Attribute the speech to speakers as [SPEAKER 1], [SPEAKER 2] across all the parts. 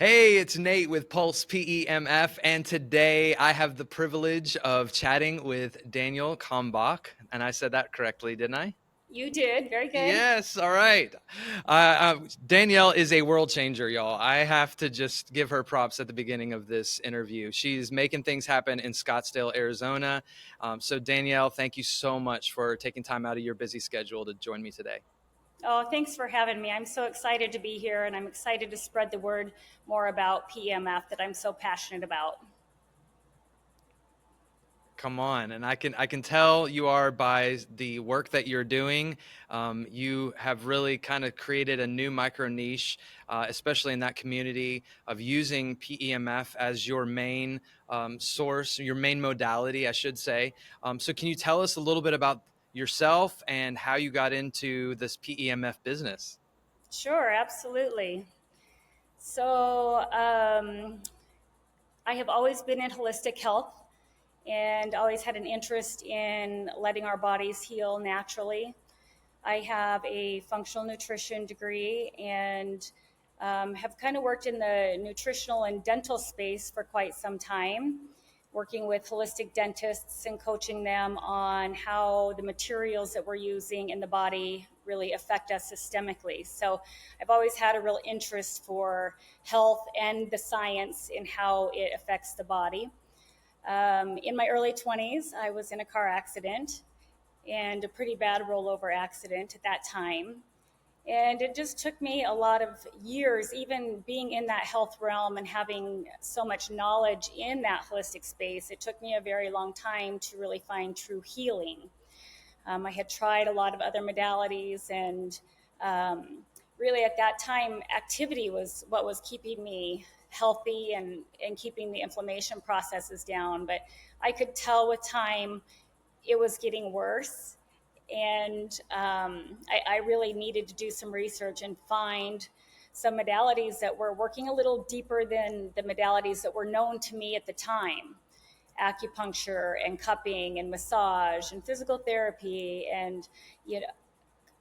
[SPEAKER 1] Hey, it's Nate with Pulse PEMF, and today I have the privilege of chatting with Danielle Kalmbach, and I said that correctly, didn't I?
[SPEAKER 2] You did. Very good.
[SPEAKER 1] Yes, all right. Danielle is a world changer, y'all. I have to just give her props at the beginning of this interview. She's making things happen in Scottsdale, Arizona. So, Danielle, thank you so much for taking time out of your busy schedule to join me today.
[SPEAKER 2] Oh, thanks for having me. I'm so excited to be here, and I'm excited to spread the word more about PEMF that I'm so passionate about.
[SPEAKER 1] Come on, and I can tell you are by the work that you're doing. You have really kind of created a new micro niche, especially in that community of using PEMF as your main source, your main modality, I should say. So, can you tell us a little bit about yourself and how you got into this PEMF business?
[SPEAKER 2] Sure, absolutely. So, I have always been in holistic health and always had an interest in letting our bodies heal naturally. I have a functional nutrition degree and have kind of worked in the nutritional and dental space for quite some time, working with holistic dentists and coaching them on how the materials that we're using in the body really affect us systemically. So I've always had a real interest for health and the science in how it affects the body. In my early 20s, I was in a car accident and a pretty bad rollover accident at that time. And it just took me a lot of years, even being in that health realm and having so much knowledge in that holistic space. It took me a very long time to really find true healing. I had tried a lot of other modalities, and really at that time, activity was what was keeping me healthy and keeping the inflammation processes down. But I could tell with time it was getting worse. And I really needed to do some research and find some modalities that were working a little deeper than the modalities that were known to me at the time: acupuncture and cupping and massage and physical therapy and you know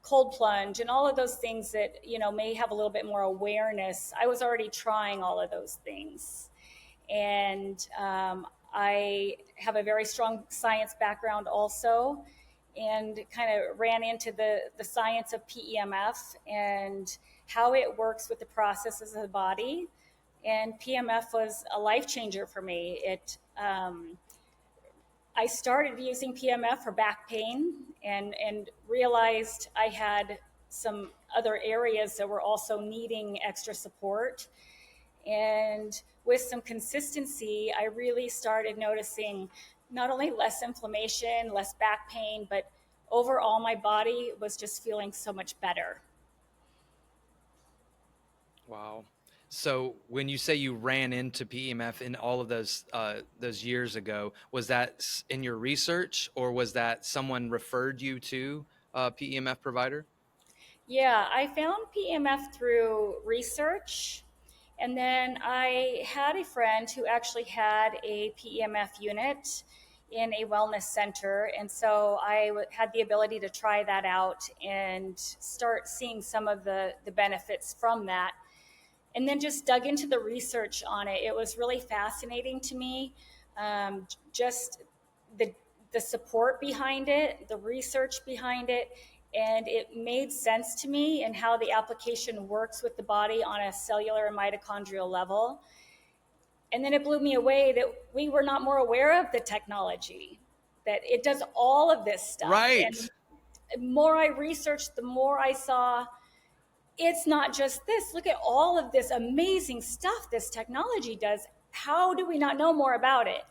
[SPEAKER 2] cold plunge and all of those things that may have a little bit more awareness. I was already trying all of those things, and I have a very strong science background also, and kind of ran into the science of PEMF and how it works with the processes of the body. And PMF was a life changer for me. I started using PMF for back pain and realized I had some other areas that were also needing extra support. And with some consistency, I really started noticing not only less inflammation, less back pain, but overall my body was just feeling so much better.
[SPEAKER 1] Wow. So when you say you ran into PEMF in all of those years ago, was that in your research or was that someone referred you to a PEMF provider?
[SPEAKER 2] Yeah, I found PMF through research. And then I had a friend who actually had a PEMF unit in a wellness center. And so had the ability to try that out and start seeing some of the benefits from that. And then just dug into the research on it. It was really fascinating to me. Just the the support behind it, the research behind it, and it made sense to me and how the application works with the body on a cellular and mitochondrial level. And then it blew me away that we were not more aware of the technology, that it does all of this stuff.
[SPEAKER 1] Right.
[SPEAKER 2] And the more I researched, the more I saw it's not just this. Look at all of this amazing stuff this technology does. How do we not know more about it?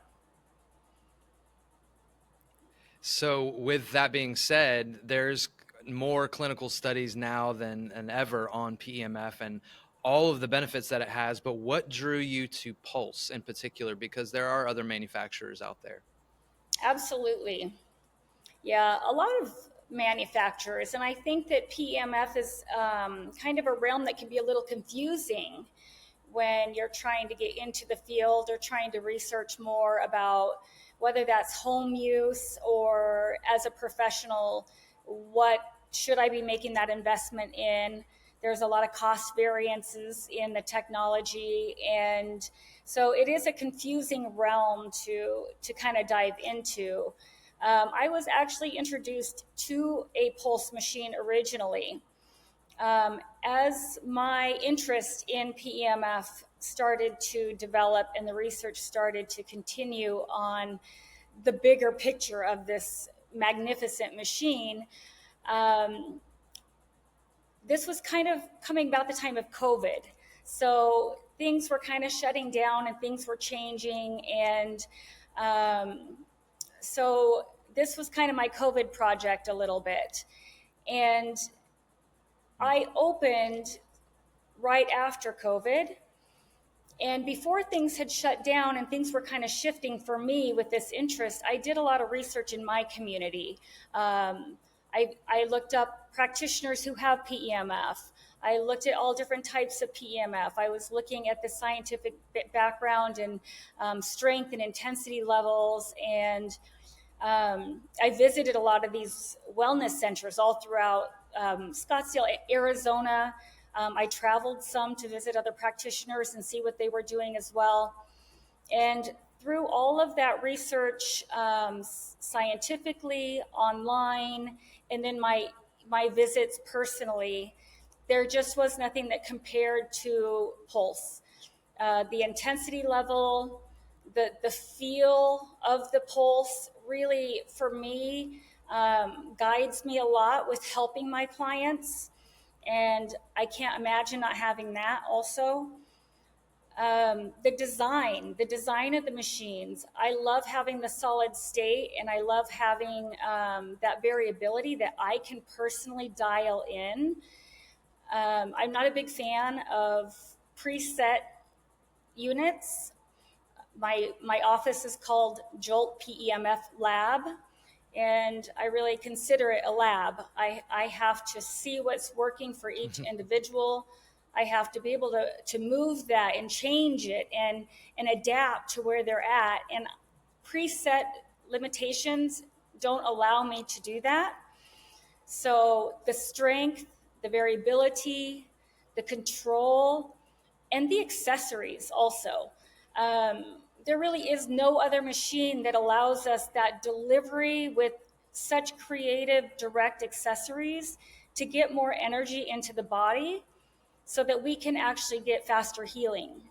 [SPEAKER 1] So with that being said, there's more clinical studies now than ever on PEMF and all of the benefits that it has. But what drew you to Pulse in particular? Because there are other manufacturers out there.
[SPEAKER 2] Absolutely. Yeah, a lot of manufacturers. And I think that PEMF is kind of a realm that can be a little confusing when you're trying to get into the field or trying to research more about whether that's home use or as a professional, what should I be making that investment in? There's a lot of cost variances in the technology, and so it is a confusing realm to kind of dive into. I was actually introduced to a pulse machine originally. As my interest in PEMF started to develop and the research started to continue on the bigger picture of this magnificent machine, um, this was kind of coming about the time of COVID. So things were kind of shutting down and things were changing. And um, so this was kind of my COVID project a little bit. And I opened right after COVID. And before things had shut down and things were kind of shifting for me with this interest, I did a lot of research in my community. I looked up practitioners who have PEMF. I looked at all different types of PEMF. I was looking at the scientific background and strength and intensity levels. And I visited a lot of these wellness centers all throughout Scottsdale, Arizona. I traveled some to visit other practitioners and see what they were doing as well. And through all of that research, scientifically, online, and then my visits personally, there just was nothing that compared to Pulse. The intensity level, the feel of the pulse really, for me, guides me a lot with helping my clients. And I can't imagine not having that also. The design of the machines. I love having the solid state, and I love having that variability that I can personally dial in. I'm not a big fan of preset units. My office is called Jolt PEMF Lab, and I really consider it a lab. I have to see what's working for each individual. I have to be able to move that and change it and adapt to where they're at. And preset limitations don't allow me to do that. So the strength, the variability, the control, and the accessories also. There really is no other machine that allows us that delivery with such creative, direct accessories to get more energy into the body so that we can actually get faster healing.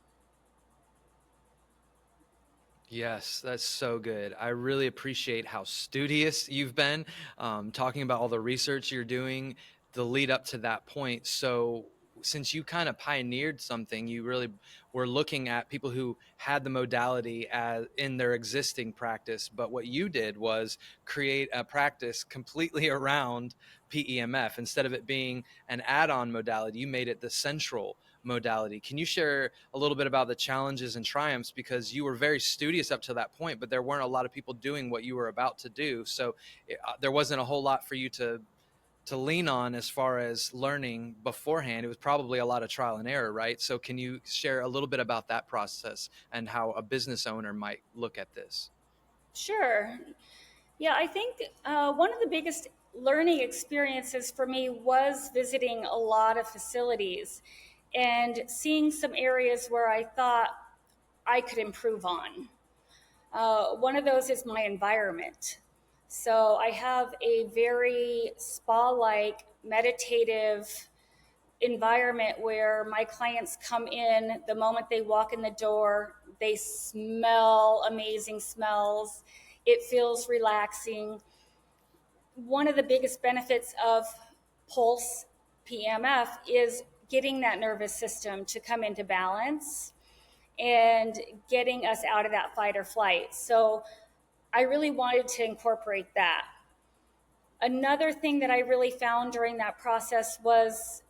[SPEAKER 1] Yes, that's so good. I really appreciate how studious you've been, talking about all the research you're doing, the lead up to that point. So, since you kind of pioneered something, you really were looking at people who had the modality as in their existing practice. But what you did was create a practice completely around PEMF. Instead of it being an add on modality, you made it the central modality. Can you share a little bit about the challenges and triumphs, because you were very studious up to that point, but there weren't a lot of people doing what you were about to do, so there wasn't a whole lot for you to lean on as far as learning beforehand. It was probably a lot of trial and error, right? So can you share a little bit about that process and how a business owner might look at this?
[SPEAKER 2] Sure. Yeah, I think one of the biggest learning experiences for me was visiting a lot of facilities and seeing some areas where I thought I could improve on. One of those is my environment. So I have a very spa like meditative environment where my clients come in the moment they walk in the door. They smell amazing smells. It feels relaxing. One of the biggest benefits of Pulse PEMF is getting that nervous system to come into balance and getting us out of that fight or flight. So I really wanted to incorporate that. Another thing that I really found during that process was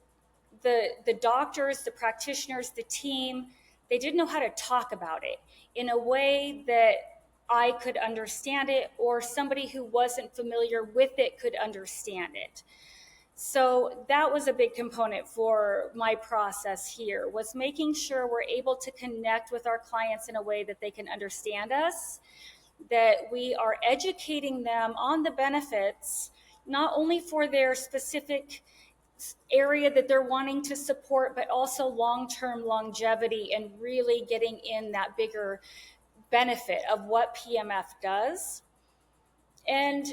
[SPEAKER 2] the doctors, the practitioners, the team, they didn't know how to talk about it in a way that I could understand it, or somebody who wasn't familiar with it could understand it. So that was a big component for my process here, was making sure we're able to connect with our clients in a way that they can understand us, that we are educating them on the benefits, not only for their specific area that they're wanting to support, but also long-term longevity and really getting in that bigger benefit of what PMF does, and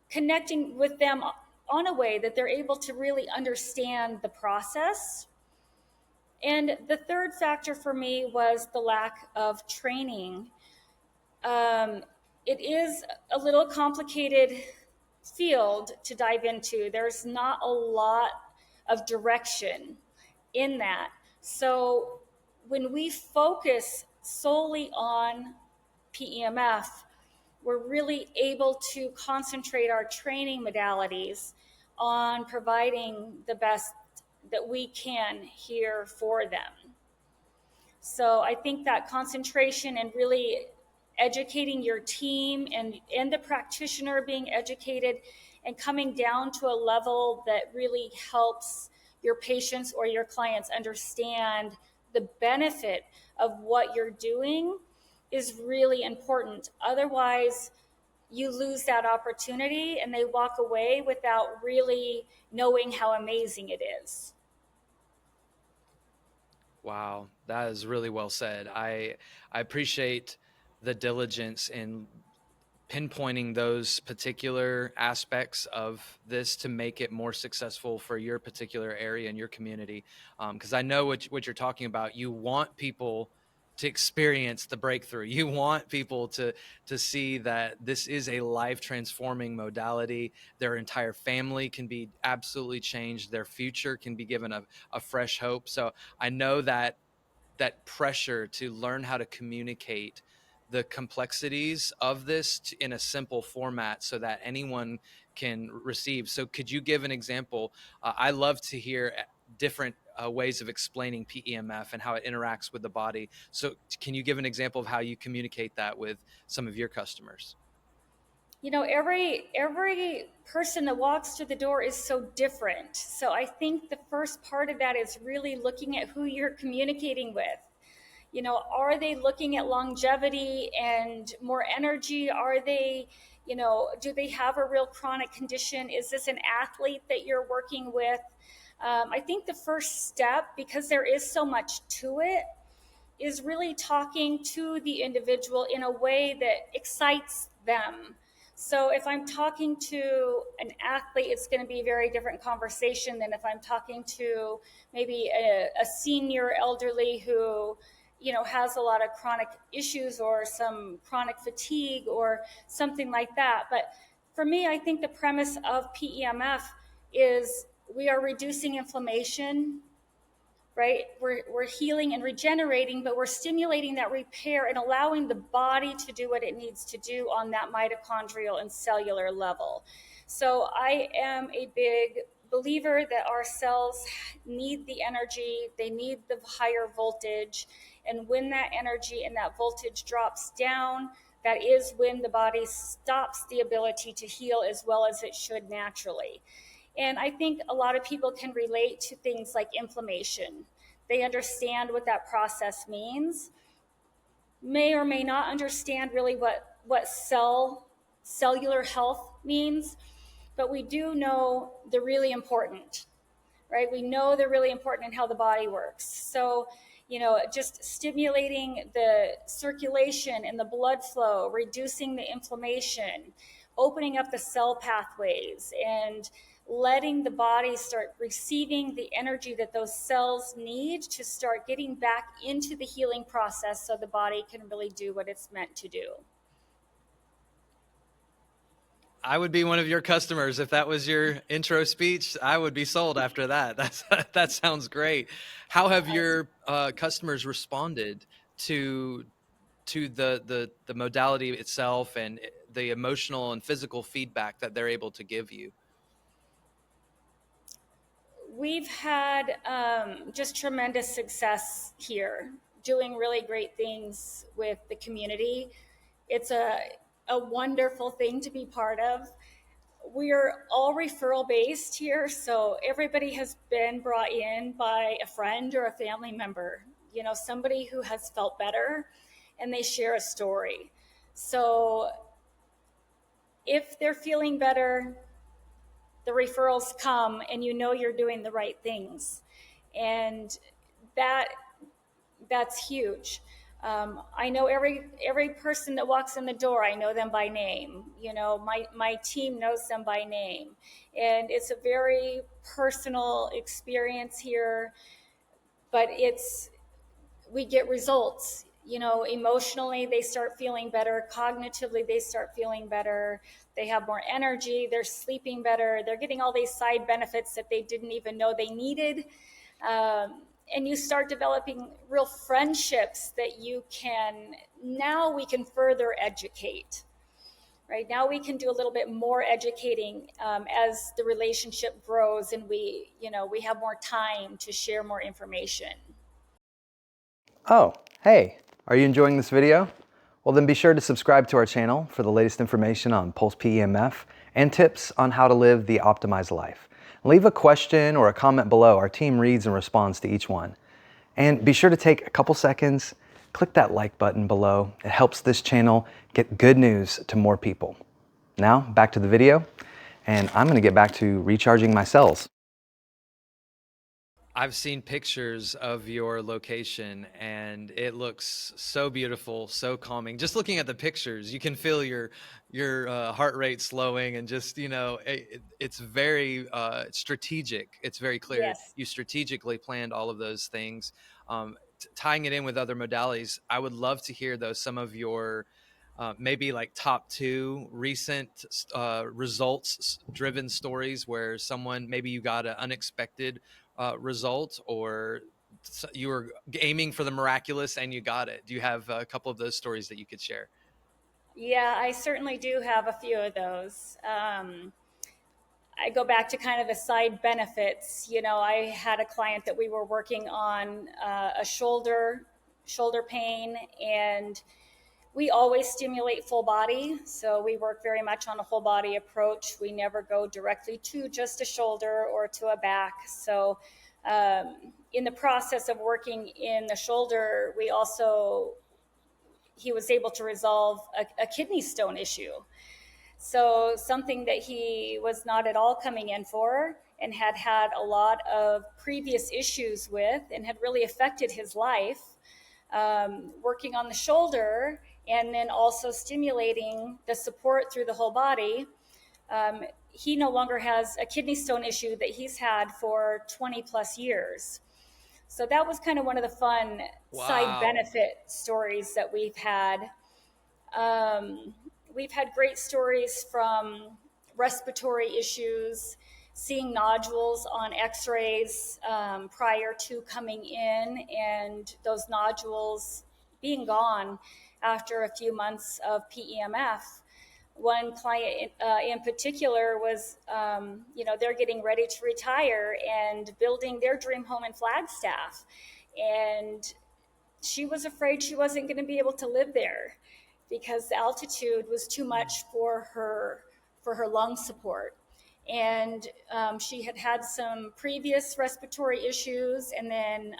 [SPEAKER 2] connecting with them on a way that they're able to really understand the process. And the third factor for me was the lack of training. Um, it is a little complicated field to dive into. There's not a lot of direction in that. So when we focus solely on PEMF, we're really able to concentrate our training modalities on providing the best that we can here for them. So I think that concentration and really educating your team and the practitioner being educated and coming down to a level that really helps your patients or your clients understand the benefit of what you're doing is really important. Otherwise, you lose that opportunity and they walk away without really knowing how amazing it is.
[SPEAKER 1] Wow, that is really well said. I appreciate the diligence in pinpointing those particular aspects of this to make it more successful for your particular area and your community. Because I know what you're talking about. You want people to experience the breakthrough. You want people to see that this is a life transforming modality. Their entire family can be absolutely changed. Their future can be given a fresh hope. So I know that pressure to learn how to communicate the complexities of this in a simple format so that anyone can receive. So could you give an example? I love to hear different ways of explaining PEMF and how it interacts with the body. So can you give an example of how you communicate that with some of your customers?
[SPEAKER 2] You know, every person that walks through the door is so different. So I think the first part of that is really looking at who you're communicating with. You know, are they looking at longevity and more energy? Are they, you know, do they have a real chronic condition? Is this an athlete that you're working with? I think the first step, because there is so much to it, is really talking to the individual in a way that excites them. So if I'm talking to an athlete, it's going to be a very different conversation than if I'm talking to maybe a senior elderly who, you know, has a lot of chronic issues or some chronic fatigue or something like that. But for me, I think the premise of PEMF is we are reducing inflammation, right? We're healing and regenerating, but we're stimulating that repair and allowing the body to do what it needs to do on that mitochondrial and cellular level. So I am a big believer that our cells need the energy, they need the higher voltage. And when that energy and that voltage drops down, that is when the body stops the ability to heal as well as it should naturally. And I think a lot of people can relate to things like inflammation. They understand what that process means, may or may not understand really what cellular health means, but we do know they're really important, right? We know they're really important in how the body works. So, you know, just stimulating the circulation and the blood flow, reducing the inflammation, opening up the cell pathways, and letting the body start receiving the energy that those cells need to start getting back into the healing process so the body can really do what it's meant to do.
[SPEAKER 1] I would be one of your customers if that was your intro speech. I would be sold after that. That sounds great. How have your customers responded to the modality itself and the emotional and physical feedback that they're able to give you?
[SPEAKER 2] We've had just tremendous success here, doing really great things with the community. It's a wonderful thing to be part of. We're all referral based here, so everybody has been brought in by a friend or a family member, you know, somebody who has felt better, and they share a story. So if they're feeling better, the referrals come and you know you're doing the right things. And that that's huge. I know every person that walks in the door. I know them by name. You know, my team knows them by name, and it's a very personal experience here. But it's we get results. You know, emotionally they start feeling better. Cognitively they start feeling better. They have more energy. They're sleeping better. They're getting all these side benefits that they didn't even know they needed. And you start developing real friendships that you can now we can further educate. Right now we can do a little bit more educating as the relationship grows, and we have more time to share more information.
[SPEAKER 1] Oh, hey, are you enjoying this video? Well, then be sure to subscribe to our channel for the latest information on Pulse PEMF and tips on how to live the optimized life. Leave a question or a comment below. Our team reads and responds to each one. And be sure to take a couple seconds, click that like button below. It helps this channel get good news to more people. Now, back to the video, and I'm gonna get back to recharging my cells. I've seen pictures of your location and it looks so beautiful, so calming. Just looking at the pictures, you can feel your heart rate slowing, and just it's very strategic. It's very clear.
[SPEAKER 2] Yes.
[SPEAKER 1] You strategically planned all of those things, tying it in with other modalities. I would love to hear though some of your maybe like top two recent results driven stories where someone, maybe you got an unexpected result, or you were aiming for the miraculous and you got it. Do you have a couple of those stories that you could share?
[SPEAKER 2] Yeah, I certainly do have a few of those. I go back to kind of the side benefits. You know, I had a client that we were working on a shoulder pain, and we always stimulate full body. So we work very much on a whole body approach. We never go directly to just a shoulder or to a back. So in the process of working in the shoulder, he was able to resolve a kidney stone issue. So something that he was not at all coming in for, and had a lot of previous issues with, and had really affected his life. Working on the shoulder and then also stimulating the support through the whole body, he no longer has a kidney stone issue that he's had for 20 plus years. So that was kind of one of the fun side
[SPEAKER 1] Wow.
[SPEAKER 2] benefit stories that we've had. Um, we've had great stories from respiratory issues, seeing nodules on x-rays prior to coming in, and those nodules being gone after a few months of PEMF. One client in particular was, they're getting ready to retire and building their dream home in Flagstaff. And she was afraid she wasn't going to be able to live there because the altitude was too much for her lung support. And she had had some previous respiratory issues, and then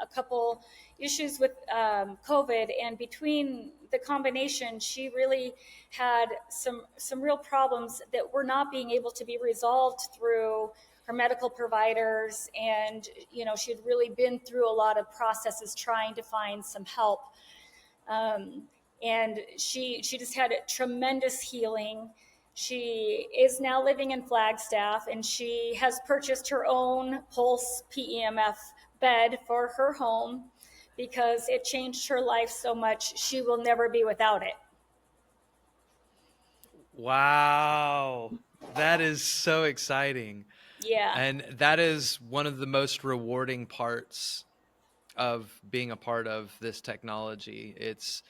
[SPEAKER 2] a couple issues with COVID. And between the combination, she really had some real problems that were not being able to be resolved through her medical providers. And she had really been through a lot of processes trying to find some help. And she just had a tremendous healing. She is now living in Flagstaff, and she has purchased her own Pulse PEMF bed for her home because it changed her life so much. She will never be without it.
[SPEAKER 1] Wow. That is so exciting.
[SPEAKER 2] Yeah.
[SPEAKER 1] And that is one of the most rewarding parts of being a part of this technology. It's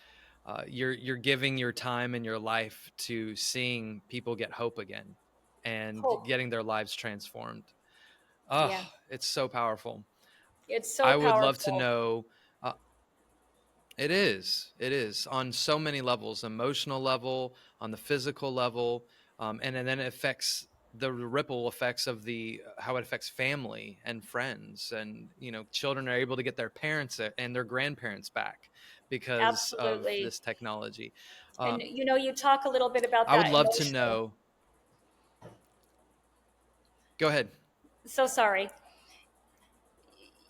[SPEAKER 1] you're giving your time and your life to seeing people get hope again and
[SPEAKER 2] Hope.
[SPEAKER 1] getting their lives transformed. Oh,
[SPEAKER 2] Yeah.
[SPEAKER 1] it's so powerful.
[SPEAKER 2] It's so
[SPEAKER 1] I would love to
[SPEAKER 2] powerful.
[SPEAKER 1] know. It is. It is on so many levels: emotional level, on the physical level, and then it affects the ripple effects of the how it affects family and friends, and children are able to get their parents and their grandparents back because of
[SPEAKER 2] Absolutely.
[SPEAKER 1] this technology.
[SPEAKER 2] And
[SPEAKER 1] Um,
[SPEAKER 2] you talk a little bit about
[SPEAKER 1] I would
[SPEAKER 2] that
[SPEAKER 1] love to
[SPEAKER 2] emotional.
[SPEAKER 1] know. Go ahead.
[SPEAKER 2] So sorry.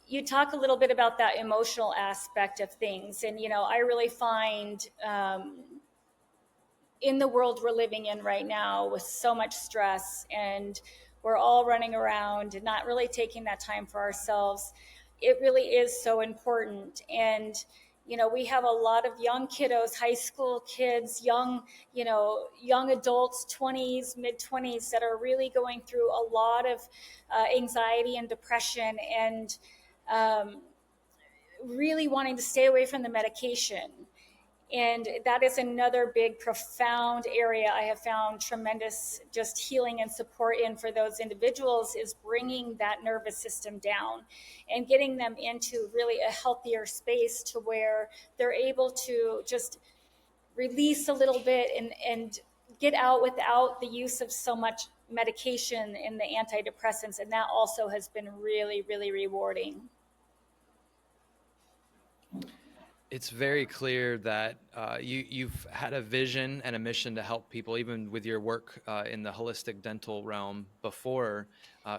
[SPEAKER 2] You talk a little bit about that emotional aspect of things. And, I really find in the world we're living in right now with so much stress, and we're all running around and not really taking that time for ourselves, it really is so important. And we have a lot of young kiddos, high school kids, young adults, 20s, mid 20s, that are really going through a lot of anxiety and depression, and um, really wanting to stay away from the medication. And that is another big, profound area I have found tremendous just healing and support in for those individuals, is bringing that nervous system down and getting them into really a healthier space to where they're able to just release a little bit and get out without the use of so much medication and the antidepressants. And that also has been really, really rewarding.
[SPEAKER 1] It's very clear that you've had a vision and a mission to help people, even with your work in the holistic dental realm before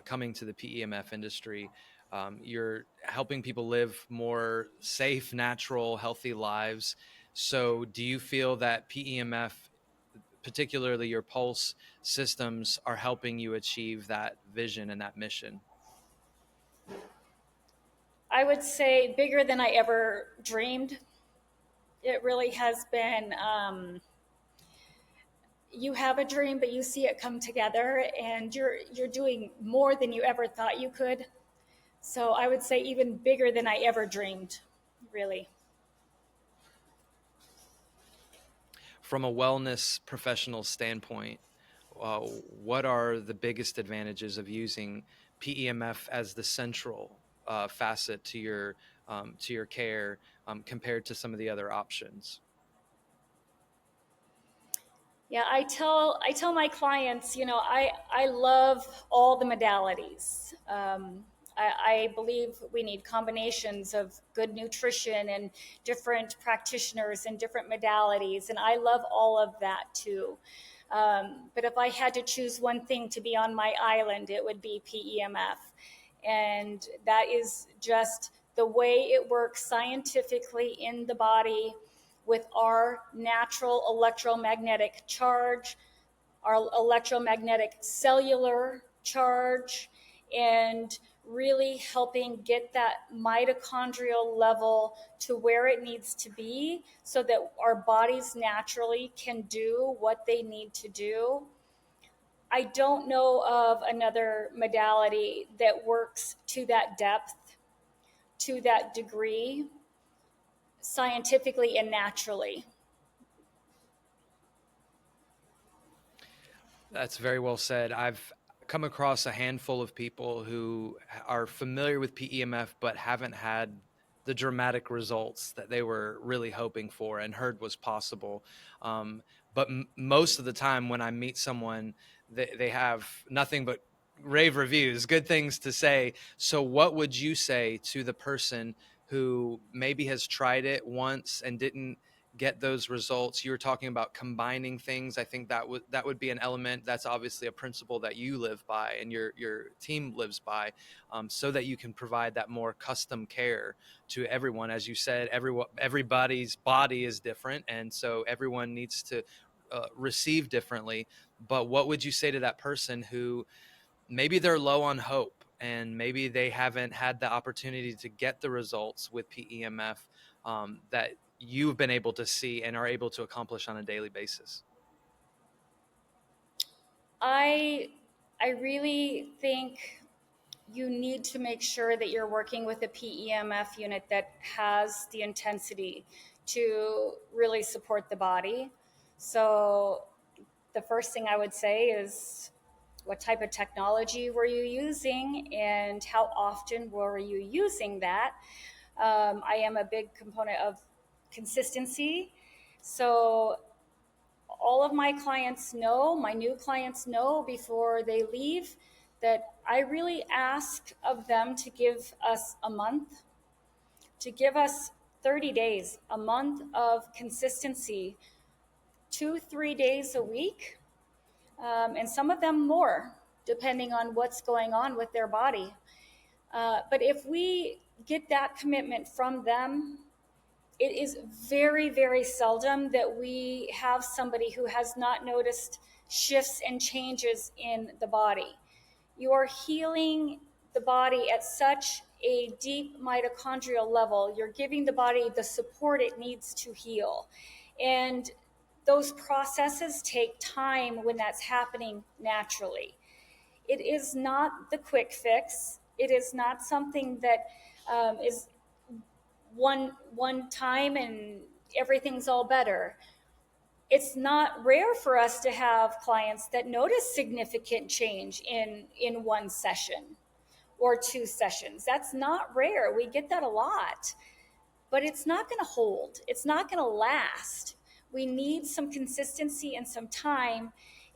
[SPEAKER 1] coming to the PEMF industry. You're helping people live more safe, natural, healthy lives. So, do you feel that PEMF, particularly your pulse systems, are helping you achieve that vision and that mission?
[SPEAKER 2] I would say bigger than I ever dreamed. It really has been. You have a dream, but you see it come together, and you're doing more than you ever thought you could. So I would say even bigger than I ever dreamed, really.
[SPEAKER 1] From a wellness professional standpoint, what are the biggest advantages of using PEMF as the central facet to your care compared to some of the other options?
[SPEAKER 2] Yeah, I tell my clients, I love all the modalities. I believe we need combinations of good nutrition and different practitioners and different modalities, and I love all of that too. But if I had to choose one thing to be on my island, it would be PEMF, and that is just the way it works scientifically in the body with our natural electromagnetic charge, our electromagnetic cellular charge, and really helping get that mitochondrial level to where it needs to be so that our bodies naturally can do what they need to do. I don't know of another modality that works to that depth, to that degree, scientifically and naturally.
[SPEAKER 1] That's very well said. I've come across a handful of people who are familiar with PEMF but haven't had the dramatic results that they were really hoping for and heard was possible. But most of the time, when I meet someone, they have nothing but rave reviews, good things to say. So, what would you say to the person who maybe has tried it once and didn't get those results? You were talking about combining things. I think that would be an element. That's obviously a principle that you live by and your team lives by, so that you can provide that more custom care to everyone. As you said, everybody's body is different, and so everyone needs to receive differently. But what would you say to that person who maybe they're low on hope and maybe they haven't had the opportunity to get the results with PEMF that you've been able to see and are able to accomplish on a daily basis?
[SPEAKER 2] I I really think you need to make sure that you're working with a PEMF unit that has the intensity to really support the body. So the first thing I would say is, what type of technology were you using and how often were you using that? I am a big component of consistency. So all of my clients know, my new clients know before they leave, that I really ask of them to give us a month, to give us 30 days, a month of consistency, 2, 3 days a week, and some of them more. depending on what's going on with their body. But if we get that commitment from them, it is very, very seldom that we have somebody who has not noticed shifts and changes in the body. You are healing the body at such a deep mitochondrial level. You're giving the body the support it needs to heal. And those processes take time when that's happening naturally. It is not the quick fix. It is not something that is one time and everything's all better. It's not rare for us to have clients that notice significant change in one session or two sessions. That's not rare. We get that a lot, but it's not going to hold. It's not going to last. We need some consistency and some time.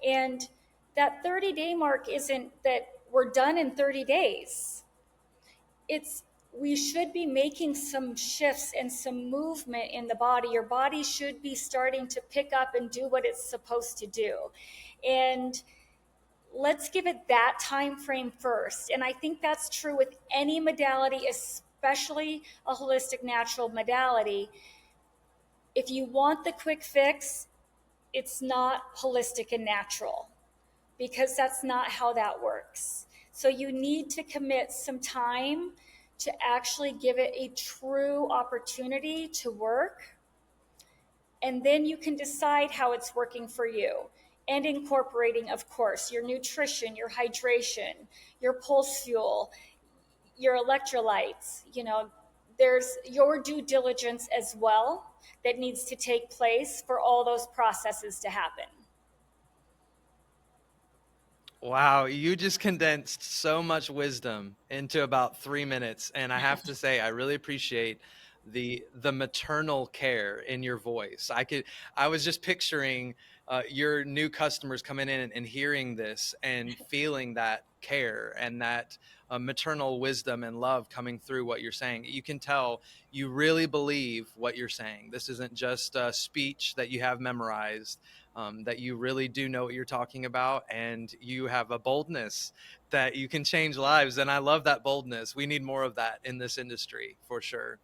[SPEAKER 2] And that 30-day mark isn't that we're done in 30 days. It's we should be making some shifts and some movement in the body. Your body should be starting to pick up and do what it's supposed to do. And let's give it that time frame first. And I think that's true with any modality, especially a holistic natural modality. If you want the quick fix, it's not holistic and natural, because that's not how that works. So you need to commit some time to actually give it a true opportunity to work. And then you can decide how it's working for you, and incorporating, of course, your nutrition, your hydration, your pulse fuel, your electrolytes. There's your due diligence as well that needs to take place for all those processes to happen.
[SPEAKER 1] Wow, you just condensed so much wisdom into about 3 minutes, and I have to say, I really appreciate the maternal care in your voice. I was just picturing your new customers coming in and hearing this and feeling that care and that maternal wisdom and love coming through what you're saying. You can tell you really believe what you're saying. This isn't just a speech that you have memorized. That you really do know what you're talking about, and you have a boldness that you can change lives. And I love that boldness. We need more of that in this industry for sure.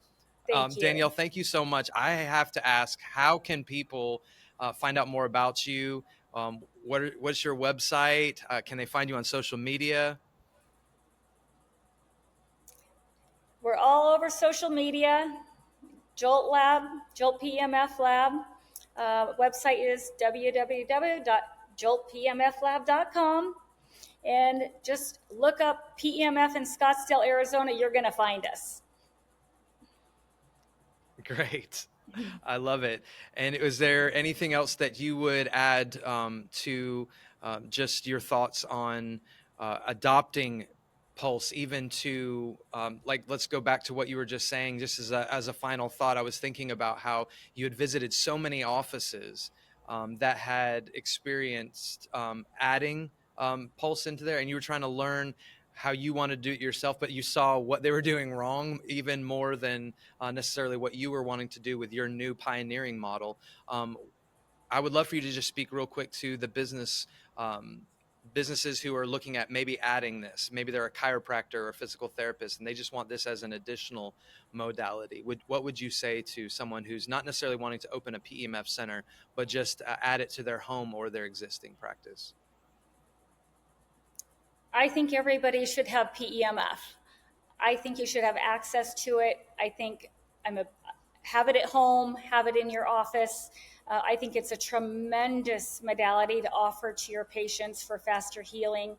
[SPEAKER 2] Thank you.
[SPEAKER 1] Danielle, thank you so much. I have to ask, how can people find out more about you? What's your website? Can they find you on social media?
[SPEAKER 2] We're all over social media. Jolt Lab, Jolt PEMF Lab. Website is www.joltpmflab.com. And just look up PEMF in Scottsdale, Arizona. You're going to find us.
[SPEAKER 1] Great. I love it. And was there anything else that you would add to just your thoughts on adopting Pulse, even to let's go back to what you were just saying, just as a final thought. I was thinking about how you had visited so many offices that had experienced adding Pulse into there, and you were trying to learn how you want to do it yourself, but you saw what they were doing wrong even more than necessarily what you were wanting to do with your new pioneering model. I would love for you to just speak real quick to the businesses who are looking at maybe adding this. Maybe they're a chiropractor or a physical therapist, and they just want this as an additional modality. What would you say to someone who's not necessarily wanting to open a PEMF center, but just add it to their home or their existing practice?
[SPEAKER 2] I think everybody should have PEMF. I think you should have access to it. I think have it at home, have it in your office. I think it's a tremendous modality to offer to your patients for faster healing.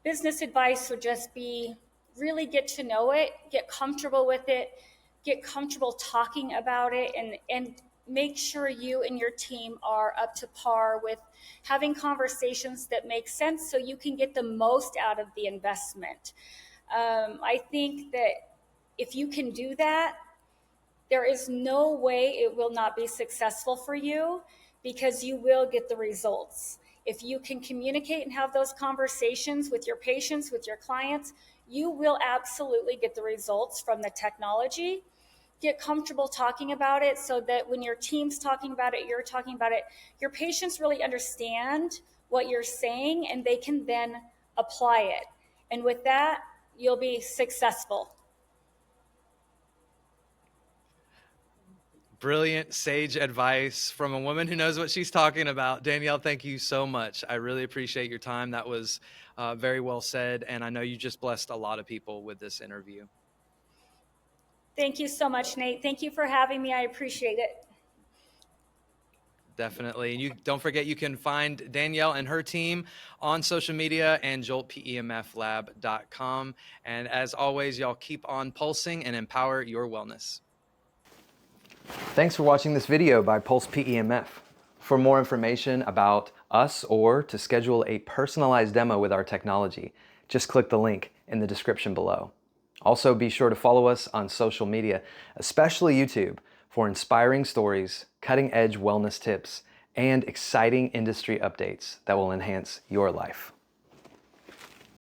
[SPEAKER 2] Business advice would just be really get to know it, get comfortable with it, get comfortable talking about it, and make sure you and your team are up to par with having conversations that make sense so you can get the most out of the investment. I think that if you can do that, there is no way it will not be successful for you, because you will get the results. If you can communicate and have those conversations with your patients, with your clients, you will absolutely get the results from the technology. Get comfortable talking about it so that when your team's talking about it, you're talking about it, your patients really understand what you're saying, and they can then apply it. And with that, you'll be successful.
[SPEAKER 1] Brilliant, sage advice from a woman who knows what she's talking about. Danielle, thank you so much. I really appreciate your time. That was very well said, and I know you just blessed a lot of people with this interview.
[SPEAKER 2] Thank you so much, Nate. Thank you for having me. I appreciate it.
[SPEAKER 1] Definitely. And you don't forget, you can find Danielle and her team on social media and joltpemflab.com. And as always, y'all keep on pulsing and empower your wellness. Thanks for watching this video by Pulse PEMF. For more information about us or to schedule a personalized demo with our technology, just click the link in the description below. Also, be sure to follow us on social media, especially YouTube, for inspiring stories, cutting-edge wellness tips, and exciting industry updates that will enhance your life.